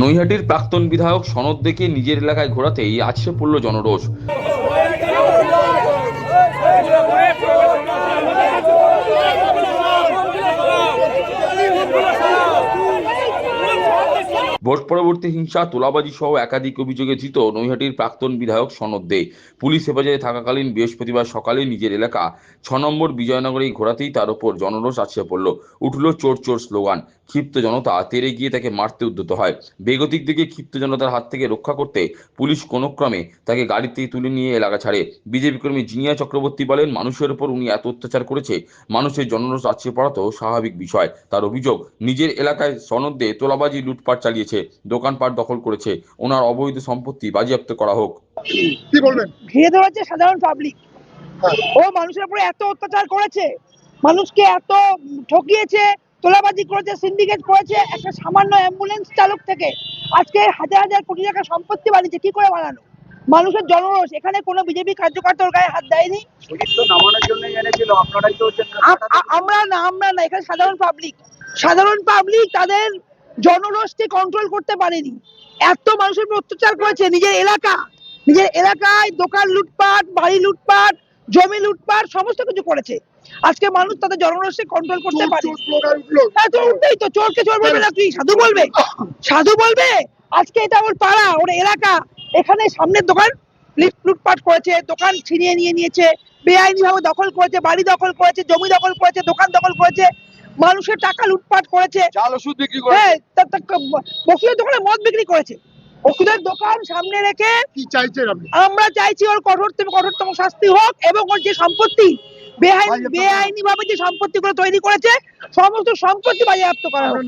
নৈহাটির প্রাক্তন বিধায়ক সনদ দেখে নিজের এলাকায় ঘোরাতেই আছড়ে পড়ল জনরোষ। ভোট পরবর্তী হিংসা, তোলাবাজি সহ একাধিক অভিযোগে ধৃত নৈহাটির প্রাক্তন বিধায়ক সনদ দে পুলিশ হেফাজতে থাকাকালীন বৃহস্পতিবার সকালে নিজের এলাকা ৬ নম্বর বিজয়নগরে ঘোরাতেই তার ওপর জনরোষ আছড়ে পড়ল। উঠল চোর চোর স্লোগান। ক্ষিপ্ত জনতা তেড়ে গিয়ে তাকে মারতে উদ্যত হয়। বেগতিক দিকে ক্ষিপ্ত জনতার হাত থেকে রক্ষা করতে পুলিশ কোনো ক্রমে তাকে গাড়িতে তুলে নিয়ে এলাকা ছাড়ে। বিজেপি কর্মী জিনিয়া চক্রবর্তী বলেন, মানুষের ওপর উনি এত অত্যাচার করেছে, মানুষের জনরোষ আছড়ে পড়া তো স্বাভাবিক বিষয়। তার অভিযোগ, নিজের এলাকায় সনদ দে তোলাবাজি, লুটপাট চালিয়েছে, দোকানপাট দখল করেছে, ওনার অবৈধ সম্পত্তি বাজেয়াপ্ত করা হোক। কি বলবেন? ঘিরে ধরেছে সাধারণ পাবলিক। ও মানুষের উপরে এত অত্যাচার করেছে, মানুষকে এত ঠকিয়েছে, তোলাবাজি করেছে, সিন্ডিকেট করেছে। একটা সামান্য অ্যাম্বুলেন্স চালক থেকে আজকে হাজার হাজার কোটি টাকা সম্পত্তি বানিয়েছে। কি করে বানানো? মানুষের জনরোষ। এখানে কোনো বিজেপি কার্যকর্তার গায়ে হাত দেয়নি। আমরা না, এখানে সাধারণ পাবলিক তাদের জনরোষকে কন্ট্রোল করতে পারেনি। এত মানুষের উপর অত্যাচার করেছে। নিজের এলাকায় দোকান লুটপাট, বাড়ি লুটপাট, জমি লুটপাট, সমস্ত কিছু করেছে। আজকে মানুষ তাদের জনরোষকে কন্ট্রোল করতে পারে। তো উঠতেই তো চোরকে চোর বলবে না, কি সাধু বলবে? আজকে এটা ওর পাড়া, ওর এলাকা। এখানে সামনের দোকান লুটপাট করেছে, দোকান ছিনিয়ে নিয়েছে, বেআইনি ভাবে দখল করেছে, বাড়ি দখল করেছে, জমি দখল করেছে, দোকান দখল করেছে, মানুষের টাকা লুটপাট করেছে। হ্যাঁ, বকুলের দোকানে মদ বিক্রি করেছে। ওষুধের দোকান সামনে রেখে কি চাইছেন আপনি? আমরা চাইছি ওর কঠোরতম শাস্তি হোক, এবং ওর যে সম্পত্তি বেআইনি ভাবে যে সম্পত্তিগুলো তৈরি করেছে, সমস্ত সম্পত্তি বাজেয়াপ্ত করা হোক।